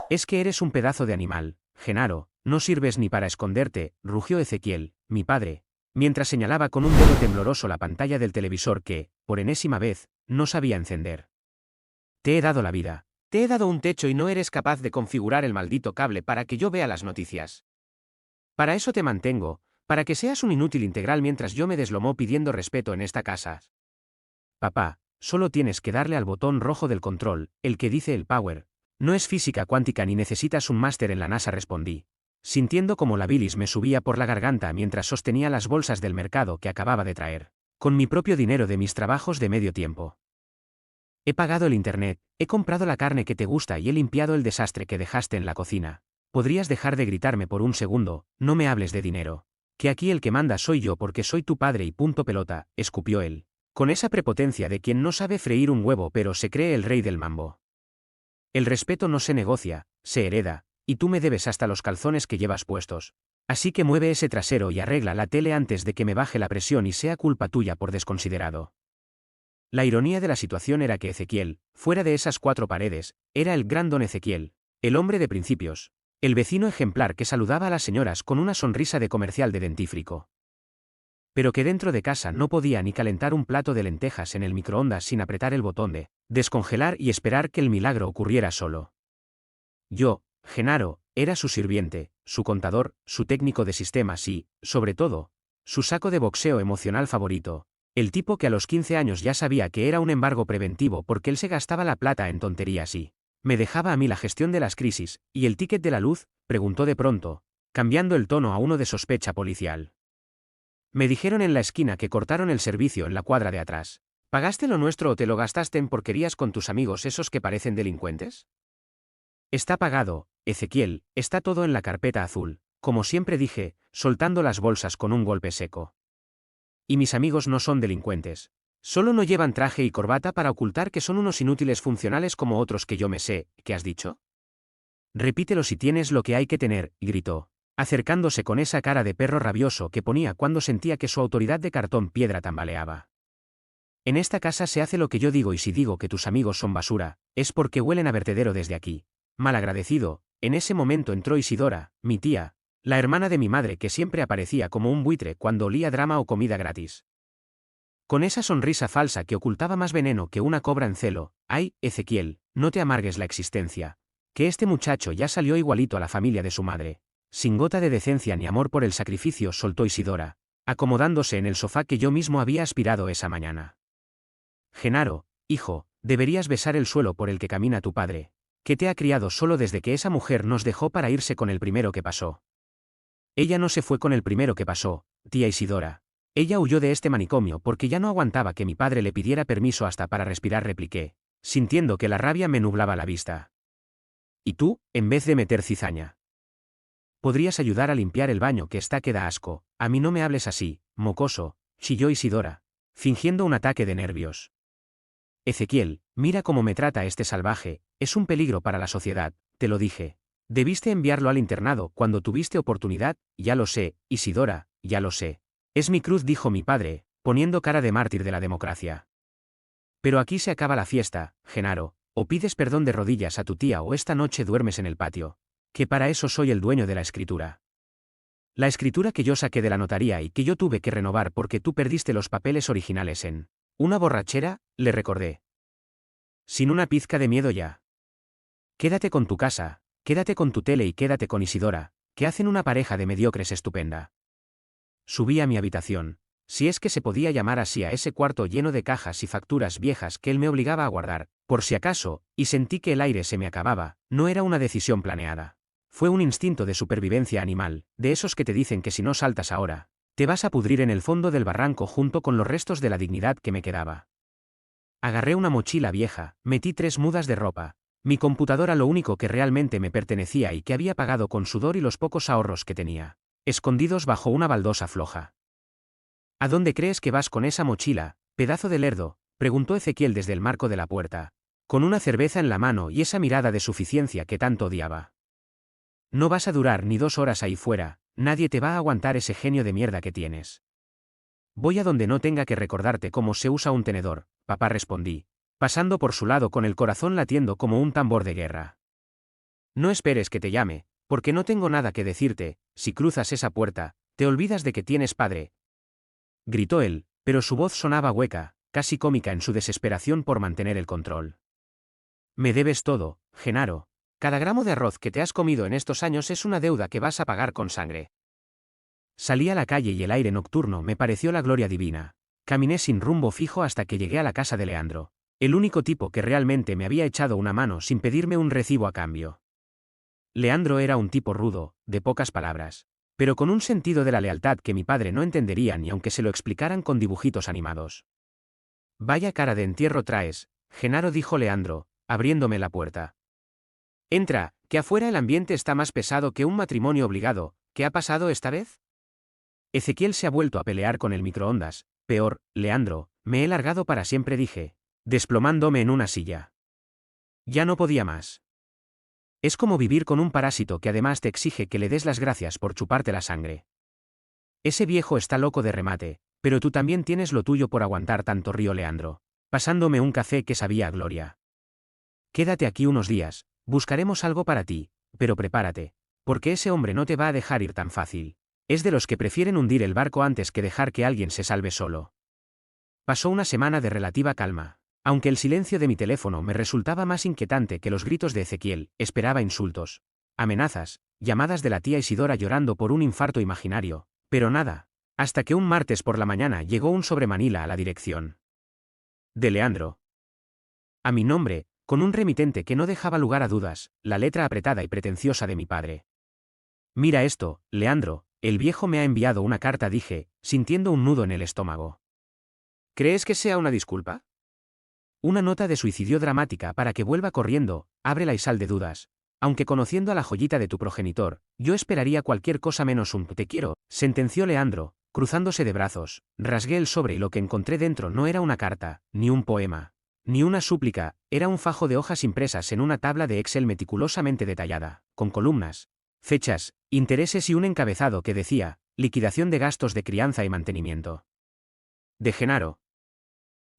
Es que eres un pedazo de animal, Genaro, no sirves ni para esconderte, rugió Ezequiel, mi padre, mientras señalaba con un dedo tembloroso la pantalla del televisor que, por enésima vez, no sabía encender. Te he dado la vida. Te he dado un techo y no eres capaz de configurar el maldito cable para que yo vea las noticias. Para eso te mantengo, para que seas un inútil integral mientras yo me deslomo pidiendo respeto en esta casa. Papá, solo tienes que darle al botón rojo del control, el que dice el power. No es física cuántica ni necesitas un máster en la NASA, respondí, sintiendo como la bilis me subía por la garganta mientras sostenía las bolsas del mercado que acababa de traer, con mi propio dinero de mis trabajos de medio tiempo. He pagado el internet, he comprado la carne que te gusta y he limpiado el desastre que dejaste en la cocina. ¿Podrías dejar de gritarme por un segundo? No me hables de dinero. Que aquí el que manda soy yo porque soy tu padre y punto pelota, escupió él, con esa prepotencia de quien no sabe freír un huevo pero se cree el rey del mambo. El respeto no se negocia, se hereda, y tú me debes hasta los calzones que llevas puestos. Así que mueve ese trasero y arregla la tele antes de que me baje la presión y sea culpa tuya por desconsiderado. La ironía de la situación era que Ezequiel, fuera de esas cuatro paredes, era el gran don Ezequiel, el hombre de principios, el vecino ejemplar que saludaba a las señoras con una sonrisa de comercial de dentífrico. Pero que dentro de casa no podía ni calentar un plato de lentejas en el microondas sin apretar el botón de descongelar y esperar que el milagro ocurriera solo. Yo, Genaro, era su sirviente, su contador, su técnico de sistemas y, sobre todo, su saco de boxeo emocional favorito, el tipo que a los 15 años ya sabía que era un embargo preventivo porque él se gastaba la plata en tonterías y me dejaba a mí la gestión de las crisis, ¿y el ticket de la luz?, preguntó de pronto, cambiando el tono a uno de sospecha policial. Me dijeron en la esquina que cortaron el servicio en la cuadra de atrás. ¿Pagaste lo nuestro o te lo gastaste en porquerías con tus amigos esos que parecen delincuentes? Está pagado, Ezequiel, está todo en la carpeta azul, como siempre dije, soltando las bolsas con un golpe seco. Y mis amigos no son delincuentes. Solo no llevan traje y corbata para ocultar que son unos inútiles funcionales como otros que yo me sé. ¿Qué has dicho? Repítelo si tienes lo que hay que tener, gritó, acercándose con esa cara de perro rabioso que ponía cuando sentía que su autoridad de cartón piedra tambaleaba. En esta casa se hace lo que yo digo y si digo que tus amigos son basura, es porque huelen a vertedero desde aquí. Malagradecido, en ese momento entró Isidora, mi tía, la hermana de mi madre que siempre aparecía como un buitre cuando olía drama o comida gratis. Con esa sonrisa falsa que ocultaba más veneno que una cobra en celo. Ay, Ezequiel, no te amargues la existencia. Que este muchacho ya salió igualito a la familia de su madre. Sin gota de decencia ni amor por el sacrificio, soltó Isidora, acomodándose en el sofá que yo mismo había aspirado esa mañana. Genaro, hijo, deberías besar el suelo por el que camina tu padre, que te ha criado solo desde que esa mujer nos dejó para irse con el primero que pasó. Ella no se fue con el primero que pasó, tía Isidora. Ella huyó de este manicomio porque ya no aguantaba que mi padre le pidiera permiso hasta para respirar, repliqué, sintiendo que la rabia me nublaba la vista. Y tú, en vez de meter cizaña, podrías ayudar a limpiar el baño que está que da asco. A mí no me hables así, mocoso, chilló Isidora, fingiendo un ataque de nervios. Ezequiel, mira cómo me trata este salvaje, es un peligro para la sociedad, te lo dije. Debiste enviarlo al internado cuando tuviste oportunidad, ya lo sé, Isidora, ya lo sé. Es mi cruz, dijo mi padre, poniendo cara de mártir de la democracia. Pero aquí se acaba la fiesta, Genaro, o pides perdón de rodillas a tu tía o esta noche duermes en el patio, que para eso soy el dueño de la escritura. La escritura que yo saqué de la notaría y que yo tuve que renovar porque tú perdiste los papeles originales en una borrachera, le recordé. Sin una pizca de miedo ya. Quédate con tu casa, quédate con tu tele y quédate con Isidora, que hacen una pareja de mediocres estupenda. Subí a mi habitación, si es que se podía llamar así a ese cuarto lleno de cajas y facturas viejas que él me obligaba a guardar, por si acaso, y sentí que el aire se me acababa. No era una decisión planeada. Fue un instinto de supervivencia animal, de esos que te dicen que si no saltas ahora, te vas a pudrir en el fondo del barranco junto con los restos de la dignidad que me quedaba. Agarré una mochila vieja, metí 3 mudas de ropa, mi computadora, lo único que realmente me pertenecía y que había pagado con sudor, y los pocos ahorros que tenía, escondidos bajo una baldosa floja. ¿A dónde crees que vas con esa mochila, pedazo de lerdo?, preguntó Ezequiel desde el marco de la puerta, con una cerveza en la mano y esa mirada de suficiencia que tanto odiaba. No vas a durar ni 2 horas ahí fuera, nadie te va a aguantar ese genio de mierda que tienes. Voy a donde no tenga que recordarte cómo se usa un tenedor, papá, respondí, pasando por su lado con el corazón latiendo como un tambor de guerra. No esperes que te llame, porque no tengo nada que decirte. Si cruzas esa puerta, te olvidas de que tienes padre. Gritó él, pero su voz sonaba hueca, casi cómica en su desesperación por mantener el control. Me debes todo, Genaro. Cada gramo de arroz que te has comido en estos años es una deuda que vas a pagar con sangre. Salí a la calle y el aire nocturno me pareció la gloria divina. Caminé sin rumbo fijo hasta que llegué a la casa de Leandro, el único tipo que realmente me había echado una mano sin pedirme un recibo a cambio. Leandro era un tipo rudo, de pocas palabras, pero con un sentido de la lealtad que mi padre no entendería ni aunque se lo explicaran con dibujitos animados. Vaya cara de entierro traes, Genaro, dijo Leandro, abriéndome la puerta. Entra, que afuera el ambiente está más pesado que un matrimonio obligado. ¿Qué ha pasado esta vez? Ezequiel se ha vuelto a pelear con el microondas. Peor, Leandro, me he largado para siempre, dije, desplomándome en una silla. Ya no podía más. Es como vivir con un parásito que además te exige que le des las gracias por chuparte la sangre. Ese viejo está loco de remate, pero tú también tienes lo tuyo por aguantar tanto, río Leandro, pasándome un café que sabía a gloria. Quédate aquí unos días, buscaremos algo para ti, pero prepárate, porque ese hombre no te va a dejar ir tan fácil. Es de los que prefieren hundir el barco antes que dejar que alguien se salve solo. Pasó una semana de relativa calma. Aunque el silencio de mi teléfono me resultaba más inquietante que los gritos de Ezequiel, esperaba insultos, amenazas, llamadas de la tía Isidora llorando por un infarto imaginario, pero nada, hasta que un martes por la mañana llegó un sobremanila a la dirección de Leandro. A mi nombre, con un remitente que no dejaba lugar a dudas, la letra apretada y pretenciosa de mi padre. Mira esto, Leandro, el viejo me ha enviado una carta, dije, sintiendo un nudo en el estómago. ¿Crees que sea una disculpa? Una nota de suicidio dramática para que vuelva corriendo, ábrela y sal de dudas. Aunque conociendo a la joyita de tu progenitor, yo esperaría cualquier cosa menos un te quiero, sentenció Leandro, cruzándose de brazos. Rasgué el sobre y lo que encontré dentro no era una carta, ni un poema, ni una súplica, era un fajo de hojas impresas en una tabla de Excel meticulosamente detallada, con columnas, fechas, intereses y un encabezado que decía, liquidación de gastos de crianza y mantenimiento. De Genaro.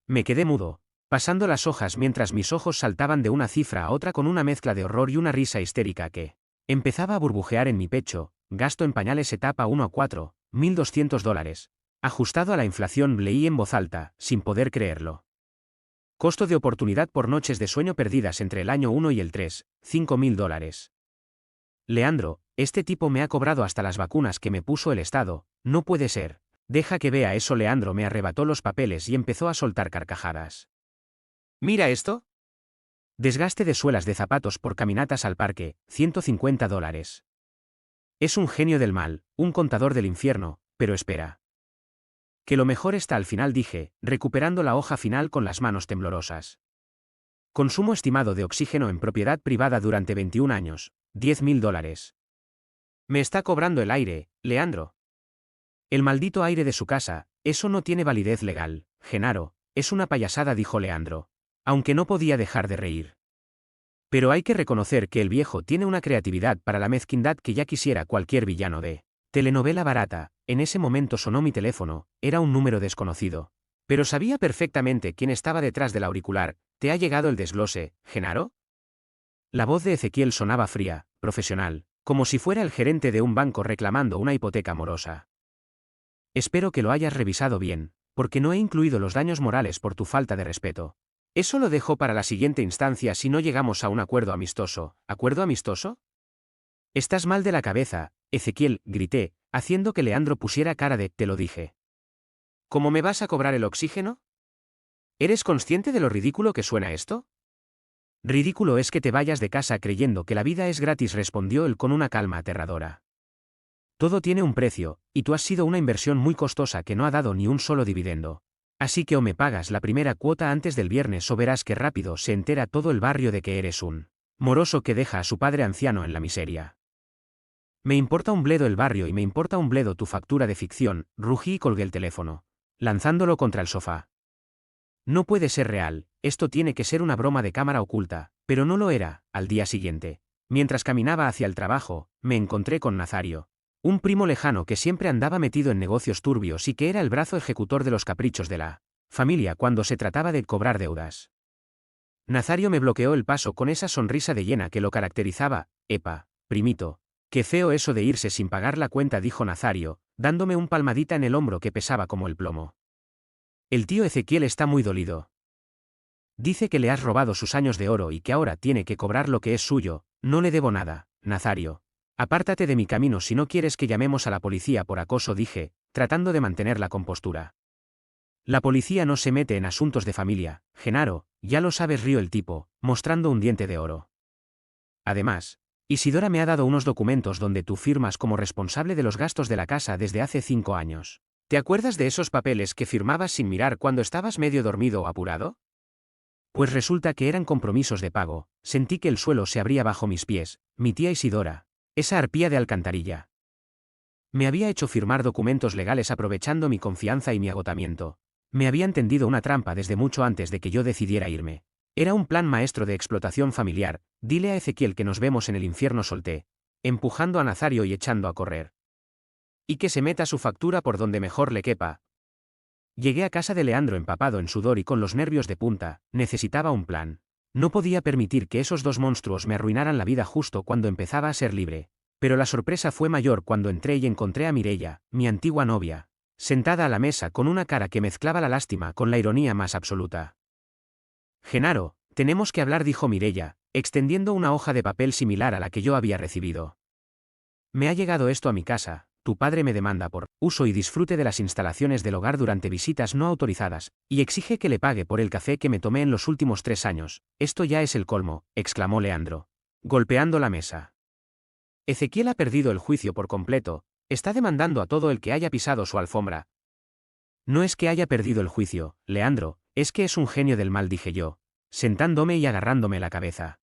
Me quedé mudo, pasando las hojas mientras mis ojos saltaban de una cifra a otra con una mezcla de horror y una risa histérica que empezaba a burbujear en mi pecho. Gasto en pañales etapa 1 a 4, $1.200. Ajustado a la inflación, leí en voz alta, sin poder creerlo. Costo de oportunidad por noches de sueño perdidas entre el año 1 y el 3, $5.000. Leandro, este tipo me ha cobrado hasta las vacunas que me puso el Estado, no puede ser. Deja que vea eso. Leandro me arrebató los papeles y empezó a soltar carcajadas. ¿Mira esto? Desgaste de suelas de zapatos por caminatas al parque, $150. Es un genio del mal, un contador del infierno, pero espera. Que lo mejor está al final, dije, recuperando la hoja final con las manos temblorosas. Consumo estimado de oxígeno en propiedad privada durante 21 años, $10.000. Me está cobrando el aire, Leandro. El maldito aire de su casa, eso no tiene validez legal, Genaro, es una payasada, dijo Leandro, aunque no podía dejar de reír. Pero hay que reconocer que el viejo tiene una creatividad para la mezquindad que ya quisiera cualquier villano de telenovela barata. En ese momento sonó mi teléfono, era un número desconocido. Pero sabía perfectamente quién estaba detrás del auricular. ¿Te ha llegado el desglose, Genaro? La voz de Ezequiel sonaba fría, profesional, como si fuera el gerente de un banco reclamando una hipoteca morosa. Espero que lo hayas revisado bien, porque no he incluido los daños morales por tu falta de respeto. Eso lo dejo para la siguiente instancia si no llegamos a un acuerdo amistoso. ¿Acuerdo amistoso? Estás mal de la cabeza, Ezequiel, grité, haciendo que Leandro pusiera cara de, te lo dije. ¿Cómo me vas a cobrar el oxígeno? ¿Eres consciente de lo ridículo que suena esto? Ridículo es que te vayas de casa creyendo que la vida es gratis, respondió él con una calma aterradora. Todo tiene un precio, y tú has sido una inversión muy costosa que no ha dado ni un solo dividendo. Así que o me pagas la primera cuota antes del viernes o verás que rápido se entera todo el barrio de que eres un moroso que deja a su padre anciano en la miseria. Me importa un bledo el barrio y me importa un bledo tu factura de ficción, rugí y colgué el teléfono, lanzándolo contra el sofá. No puede ser real, esto tiene que ser una broma de cámara oculta, pero no lo era. Al día siguiente, mientras caminaba hacia el trabajo, me encontré con Nazario, un primo lejano que siempre andaba metido en negocios turbios y que era el brazo ejecutor de los caprichos de la familia cuando se trataba de cobrar deudas. Nazario me bloqueó el paso con esa sonrisa de hiena que lo caracterizaba. Epa, primito. Qué feo eso de irse sin pagar la cuenta, dijo Nazario, dándome un palmadita en el hombro que pesaba como el plomo. El tío Ezequiel está muy dolido. Dice que le has robado sus años de oro y que ahora tiene que cobrar lo que es suyo. No le debo nada, Nazario. Apártate de mi camino si no quieres que llamemos a la policía por acoso, dije, tratando de mantener la compostura. La policía no se mete en asuntos de familia, Genaro, ya lo sabes, rió el tipo, mostrando un diente de oro. Además, Isidora me ha dado unos documentos donde tú firmas como responsable de los gastos de la casa desde hace 5 años. ¿Te acuerdas de esos papeles que firmabas sin mirar cuando estabas medio dormido o apurado? Pues resulta que eran compromisos de pago. Sentí que el suelo se abría bajo mis pies. Mi tía Isidora, esa arpía de alcantarilla, me había hecho firmar documentos legales aprovechando mi confianza y mi agotamiento. Me habían tendido una trampa desde mucho antes de que yo decidiera irme. Era un plan maestro de explotación familiar. Dile a Ezequiel que nos vemos en el infierno, solté, empujando a Nazario y echando a correr. Y que se meta su factura por donde mejor le quepa. Llegué a casa de Leandro empapado en sudor y con los nervios de punta. Necesitaba un plan. No podía permitir que esos dos monstruos me arruinaran la vida justo cuando empezaba a ser libre. Pero la sorpresa fue mayor cuando entré y encontré a Mireia, mi antigua novia, sentada a la mesa con una cara que mezclaba la lástima con la ironía más absoluta. Genaro, tenemos que hablar, dijo Mireia, extendiendo una hoja de papel similar a la que yo había recibido. Me ha llegado esto a mi casa. Tu padre me demanda por uso y disfrute de las instalaciones del hogar durante visitas no autorizadas, y exige que le pague por el café que me tomé en los últimos 3 años. Esto ya es el colmo, exclamó Leandro, golpeando la mesa. Ezequiel ha perdido el juicio por completo, está demandando a todo el que haya pisado su alfombra. No es que haya perdido el juicio, Leandro, es que es un genio del mal, dije yo, sentándome y agarrándome la cabeza.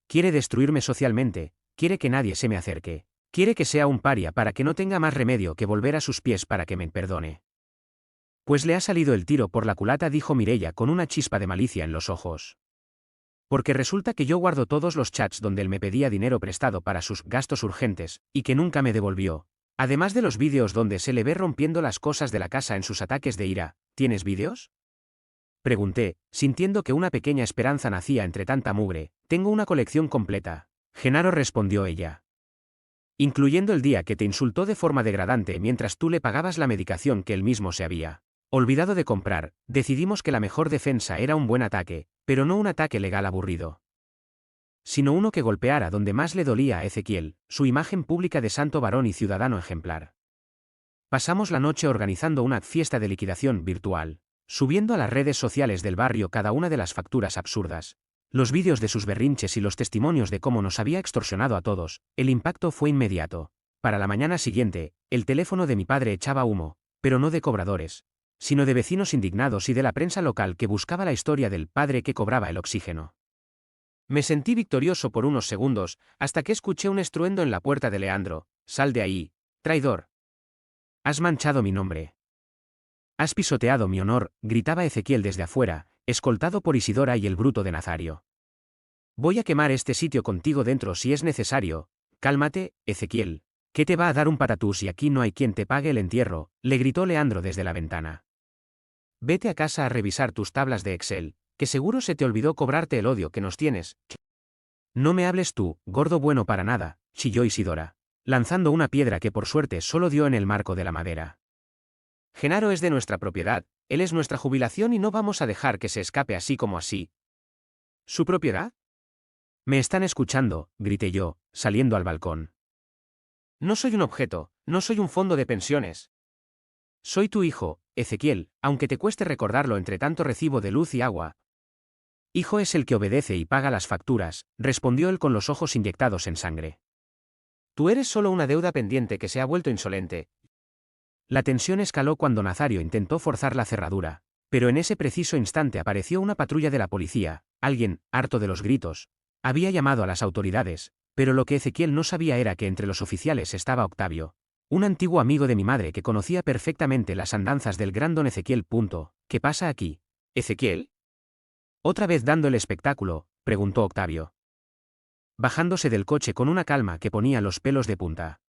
Quiere destruirme socialmente, quiere que nadie se me acerque. Quiere que sea un paria para que no tenga más remedio que volver a sus pies para que me perdone. Pues le ha salido el tiro por la culata, dijo Mireia con una chispa de malicia en los ojos. Porque resulta que yo guardo todos los chats donde él me pedía dinero prestado para sus gastos urgentes, y que nunca me devolvió. Además de los vídeos donde se le ve rompiendo las cosas de la casa en sus ataques de ira. ¿Tienes vídeos? Pregunté, sintiendo que una pequeña esperanza nacía entre tanta mugre. Tengo una colección completa. Genaro, respondió ella. Incluyendo el día que te insultó de forma degradante mientras tú le pagabas la medicación que él mismo se había olvidado de comprar. Decidimos que la mejor defensa era un buen ataque, pero no un ataque legal aburrido, sino uno que golpeara donde más le dolía a Ezequiel, su imagen pública de santo varón y ciudadano ejemplar. Pasamos la noche organizando una fiesta de liquidación virtual, subiendo a las redes sociales del barrio cada una de las facturas absurdas, los vídeos de sus berrinches y los testimonios de cómo nos había extorsionado a todos. El impacto fue inmediato. Para la mañana siguiente, el teléfono de mi padre echaba humo, pero no de cobradores, sino de vecinos indignados y de la prensa local que buscaba la historia del padre que cobraba el oxígeno. Me sentí victorioso por unos segundos, hasta que escuché un estruendo en la puerta de Leandro. Sal de ahí, traidor. Has manchado mi nombre. Has pisoteado mi honor, gritaba Ezequiel desde afuera, escoltado por Isidora y el bruto de Nazario. Voy a quemar este sitio contigo dentro si es necesario. Cálmate, Ezequiel. ¿Qué te va a dar un patatús y aquí no hay quien te pague el entierro? Le gritó Leandro desde la ventana. Vete a casa a revisar tus tablas de Excel, que seguro se te olvidó cobrarte el odio que nos tienes. No me hables tú, gordo bueno para nada, chilló Isidora, lanzando una piedra que por suerte solo dio en el marco de la madera. Genaro es de nuestra propiedad, él es nuestra jubilación y no vamos a dejar que se escape así como así. ¿Su propiedad? Me están escuchando, grité yo, saliendo al balcón. No soy un objeto, no soy un fondo de pensiones. Soy tu hijo, Ezequiel, aunque te cueste recordarlo entre tanto recibo de luz y agua. Hijo es el que obedece y paga las facturas, respondió él con los ojos inyectados en sangre. Tú eres solo una deuda pendiente que se ha vuelto insolente. La tensión escaló cuando Nazario intentó forzar la cerradura, pero en ese preciso instante apareció una patrulla de la policía. Alguien, harto de los gritos, había llamado a las autoridades, pero lo que Ezequiel no sabía era que entre los oficiales estaba Octavio, un antiguo amigo de mi madre que conocía perfectamente las andanzas del gran don Ezequiel. ¿Qué pasa aquí? ¿Ezequiel? ¿Otra vez dando el espectáculo?, preguntó Octavio, bajándose del coche con una calma que ponía los pelos de punta.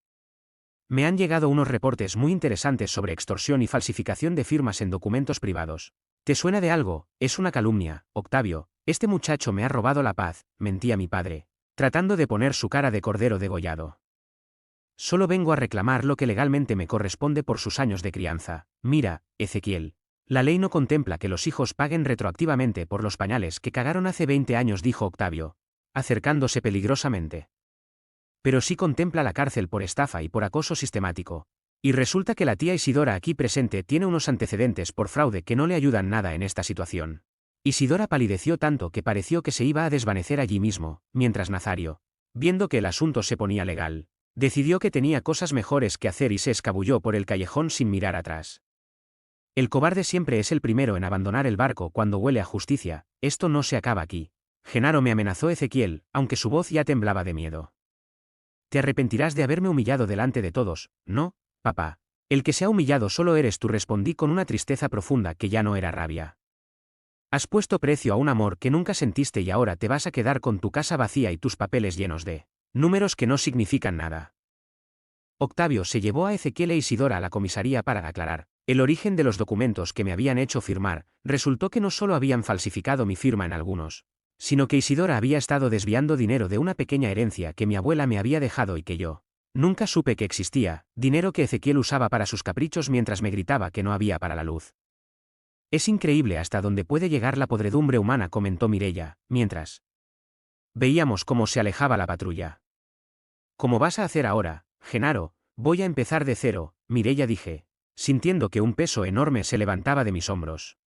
Me han llegado unos reportes muy interesantes sobre extorsión y falsificación de firmas en documentos privados. ¿Te suena de algo? Es una calumnia, Octavio, Este muchacho me ha robado la paz, mentía mi padre, tratando de poner su cara de cordero degollado. Solo vengo a reclamar lo que legalmente me corresponde por sus años de crianza. Mira, Ezequiel. La ley no contempla que los hijos paguen retroactivamente por los pañales que cagaron hace 20 años, dijo Octavio, acercándose peligrosamente. Pero sí contempla la cárcel por estafa y por acoso sistemático. Y resulta que la tía Isidora aquí presente tiene unos antecedentes por fraude que no le ayudan nada en esta situación. Isidora palideció tanto que pareció que se iba a desvanecer allí mismo, mientras Nazario, viendo que el asunto se ponía legal, decidió que tenía cosas mejores que hacer y se escabulló por el callejón sin mirar atrás. El cobarde siempre es el primero en abandonar el barco cuando huele a justicia. Esto no se acaba aquí. Genaro, me amenazó Ezequiel, aunque su voz ya temblaba de miedo. Te arrepentirás de haberme humillado delante de todos, ¿no, papá? El que se ha humillado solo eres tú, respondí con una tristeza profunda que ya no era rabia. Has puesto precio a un amor que nunca sentiste y ahora te vas a quedar con tu casa vacía y tus papeles llenos de números que no significan nada. Octavio se llevó a Ezequiel e Isidora a la comisaría para aclarar el origen de los documentos que me habían hecho firmar. Resultó que no solo habían falsificado mi firma en algunos, sino que Isidora había estado desviando dinero de una pequeña herencia que mi abuela me había dejado y que yo nunca supe que existía, dinero que Ezequiel usaba para sus caprichos mientras me gritaba que no había para la luz. Es increíble hasta dónde puede llegar la podredumbre humana, comentó Mireia, mientras veíamos cómo se alejaba la patrulla. ¿Cómo vas a hacer ahora, Genaro? Voy a empezar de cero, Mireia, dije, sintiendo que un peso enorme se levantaba de mis hombros.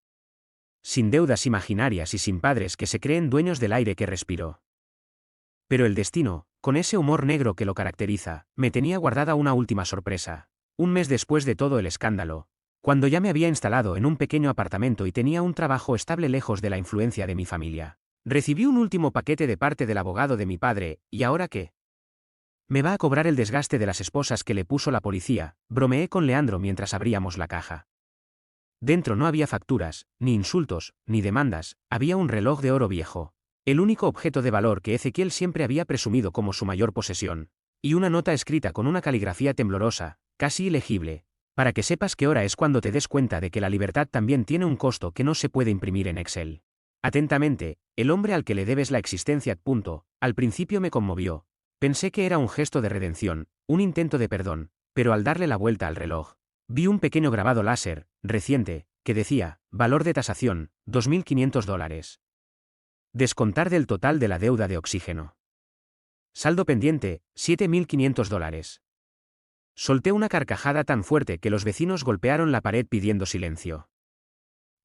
Sin deudas imaginarias y sin padres que se creen dueños del aire que respiro. Pero el destino, con ese humor negro que lo caracteriza, me tenía guardada una última sorpresa. Un mes después de todo el escándalo, cuando ya me había instalado en un pequeño apartamento y tenía un trabajo estable lejos de la influencia de mi familia, recibí un último paquete de parte del abogado de mi padre. ¿Y ahora qué? Me va a cobrar el desgaste de las esposas que le puso la policía, bromeé con Leandro mientras abríamos la caja. Dentro no había facturas, ni insultos, ni demandas, había un reloj de oro viejo, el único objeto de valor que Ezequiel siempre había presumido como su mayor posesión, y una nota escrita con una caligrafía temblorosa, casi ilegible, para que sepas qué hora es cuando te des cuenta de que la libertad también tiene un costo que no se puede imprimir en Excel. Atentamente, el hombre al que le debes la existencia. Al principio me conmovió. Pensé que era un gesto de redención, un intento de perdón, pero al darle la vuelta al reloj, vi un pequeño grabado láser, reciente, que decía, valor de tasación, $2.500. Descontar del total de la deuda de oxígeno. Saldo pendiente, $7.500. Solté una carcajada tan fuerte que los vecinos golpearon la pared pidiendo silencio.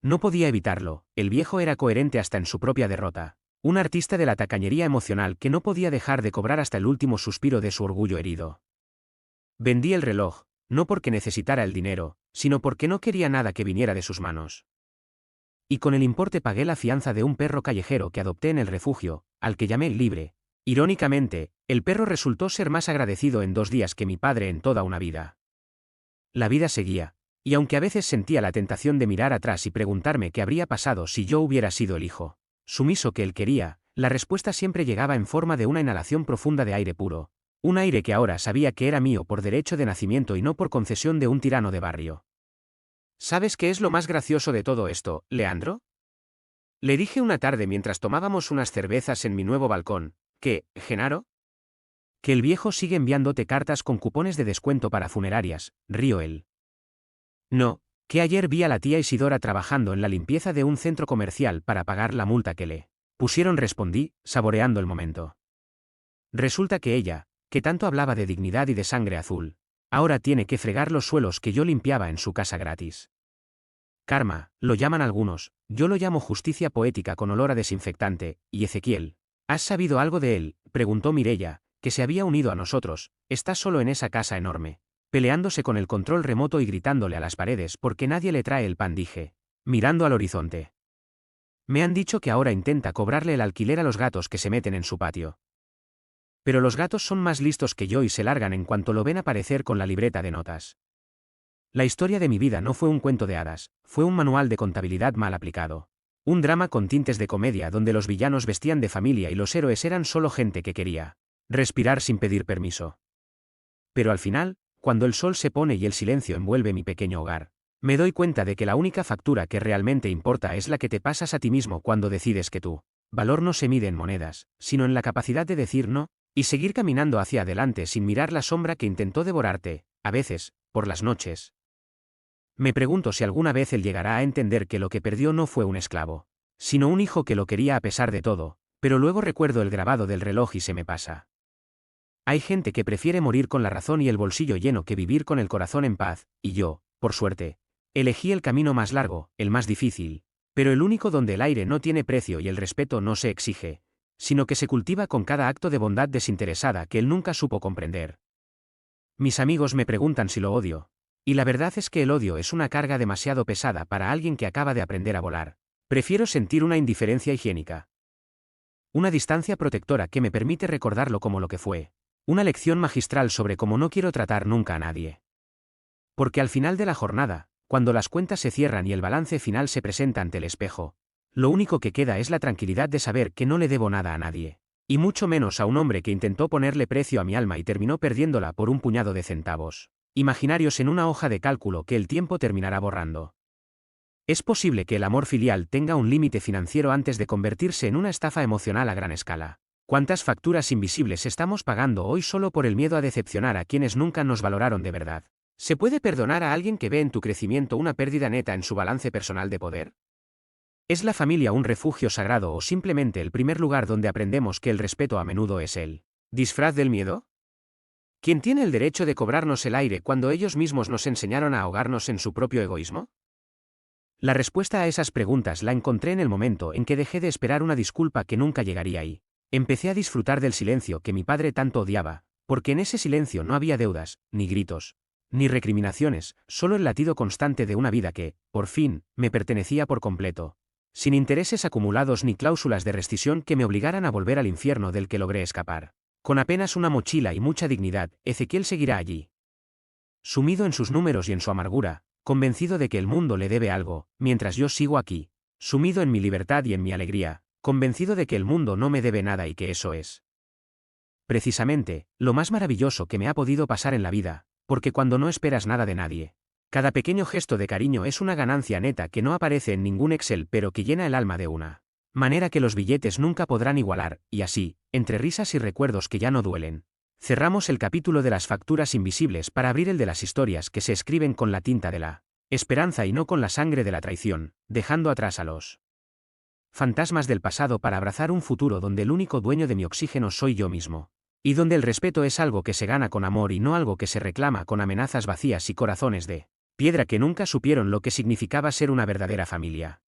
No podía evitarlo, el viejo era coherente hasta en su propia derrota. Un artista de la tacañería emocional que no podía dejar de cobrar hasta el último suspiro de su orgullo herido. Vendí el reloj, no porque necesitara el dinero, sino porque no quería nada que viniera de sus manos. Y con el importe pagué la fianza de un perro callejero que adopté en el refugio, al que llamé Libre. Irónicamente, el perro resultó ser más agradecido en 2 días que mi padre en toda una vida. La vida seguía, y aunque a veces sentía la tentación de mirar atrás y preguntarme qué habría pasado si yo hubiera sido el hijo sumiso que él quería, la respuesta siempre llegaba en forma de una inhalación profunda de aire puro, un aire que ahora sabía que era mío por derecho de nacimiento y no por concesión de un tirano de barrio. ¿Sabes qué es lo más gracioso de todo esto, Leandro? Le dije una tarde mientras tomábamos unas cervezas en mi nuevo balcón, que, Genaro, que el viejo sigue enviándote cartas con cupones de descuento para funerarias, rió él. No, que ayer vi a la tía Isidora trabajando en la limpieza de un centro comercial para pagar la multa que le pusieron, respondí, saboreando el momento. Resulta que ella, que tanto hablaba de dignidad y de sangre azul, ahora tiene que fregar los suelos que yo limpiaba en su casa gratis. Karma, lo llaman algunos, yo lo llamo justicia poética con olor a desinfectante. Y Ezequiel, ¿has sabido algo de él?, preguntó Mireia, que se había unido a nosotros. Está solo en esa casa enorme, peleándose con el control remoto y gritándole a las paredes porque nadie le trae el pan, dije, mirando al horizonte. Me han dicho que ahora intenta cobrarle el alquiler a los gatos que se meten en su patio. Pero los gatos son más listos que yo y se largan en cuanto lo ven aparecer con la libreta de notas. La historia de mi vida no fue un cuento de hadas, fue un manual de contabilidad mal aplicado. Un drama con tintes de comedia donde los villanos vestían de familia y los héroes eran solo gente que quería respirar sin pedir permiso. Pero al final, cuando el sol se pone y el silencio envuelve mi pequeño hogar, me doy cuenta de que la única factura que realmente importa es la que te pasas a ti mismo cuando decides que tú valor no se mide en monedas, sino en la capacidad de decir no, y seguir caminando hacia adelante sin mirar la sombra que intentó devorarte, a veces, por las noches. Me pregunto si alguna vez él llegará a entender que lo que perdió no fue un esclavo, sino un hijo que lo quería a pesar de todo, pero luego recuerdo el grabado del reloj y se me pasa. Hay gente que prefiere morir con la razón y el bolsillo lleno que vivir con el corazón en paz, y yo, por suerte, elegí el camino más largo, el más difícil, pero el único donde el aire no tiene precio y el respeto no se exige, sino que se cultiva con cada acto de bondad desinteresada que él nunca supo comprender. Mis amigos me preguntan si lo odio, y la verdad es que el odio es una carga demasiado pesada para alguien que acaba de aprender a volar. Prefiero sentir una indiferencia higiénica. Una distancia protectora que me permite recordarlo como lo que fue. Una lección magistral sobre cómo no quiero tratar nunca a nadie. Porque al final de la jornada, cuando las cuentas se cierran y el balance final se presenta ante el espejo, lo único que queda es la tranquilidad de saber que no le debo nada a nadie, y mucho menos a un hombre que intentó ponerle precio a mi alma y terminó perdiéndola por un puñado de centavos, imaginarios en una hoja de cálculo que el tiempo terminará borrando. Es posible que el amor filial tenga un límite financiero antes de convertirse en una estafa emocional a gran escala. ¿Cuántas facturas invisibles estamos pagando hoy solo por el miedo a decepcionar a quienes nunca nos valoraron de verdad? ¿Se puede perdonar a alguien que ve en tu crecimiento una pérdida neta en su balance personal de poder? ¿Es la familia un refugio sagrado o simplemente el primer lugar donde aprendemos que el respeto a menudo es el disfraz del miedo? ¿Quién tiene el derecho de cobrarnos el aire cuando ellos mismos nos enseñaron a ahogarnos en su propio egoísmo? La respuesta a esas preguntas la encontré en el momento en que dejé de esperar una disculpa que nunca llegaría y empecé a disfrutar del silencio que mi padre tanto odiaba, porque en ese silencio no había deudas, ni gritos, ni recriminaciones, solo el latido constante de una vida que, por fin, me pertenecía por completo, sin intereses acumulados ni cláusulas de rescisión que me obligaran a volver al infierno del que logré escapar. Con apenas una mochila y mucha dignidad, Ezequiel seguirá allí. Sumido en sus números y en su amargura, convencido de que el mundo le debe algo, mientras yo sigo aquí, sumido en mi libertad y en mi alegría, convencido de que el mundo no me debe nada y que eso es precisamente lo más maravilloso que me ha podido pasar en la vida, porque cuando no esperas nada de nadie, cada pequeño gesto de cariño es una ganancia neta que no aparece en ningún Excel pero que llena el alma de una manera que los billetes nunca podrán igualar, y así, entre risas y recuerdos que ya no duelen, cerramos el capítulo de las facturas invisibles para abrir el de las historias que se escriben con la tinta de la esperanza y no con la sangre de la traición, dejando atrás a los fantasmas del pasado para abrazar un futuro donde el único dueño de mi oxígeno soy yo mismo, y donde el respeto es algo que se gana con amor y no algo que se reclama con amenazas vacías y corazones de piedra que nunca supieron lo que significaba ser una verdadera familia.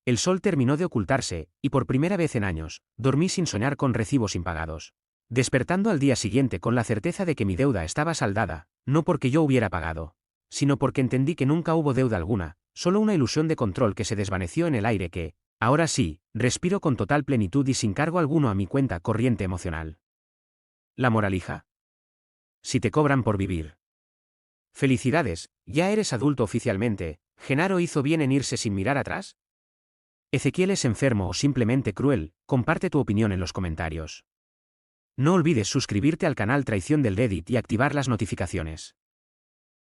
El sol terminó de ocultarse, y por primera vez en años, dormí sin soñar con recibos impagados, despertando al día siguiente con la certeza de que mi deuda estaba saldada, no porque yo hubiera pagado, sino porque entendí que nunca hubo deuda alguna, solo una ilusión de control que se desvaneció en el aire que, ahora sí, respiro con total plenitud y sin cargo alguno a mi cuenta corriente emocional. La moraleja. Si te cobran por vivir. Felicidades, ya eres adulto oficialmente. ¿Genaro hizo bien en irse sin mirar atrás? ¿Ezequiel es enfermo o simplemente cruel? Comparte tu opinión en los comentarios. No olvides suscribirte al canal Traición del Reddit y activar las notificaciones.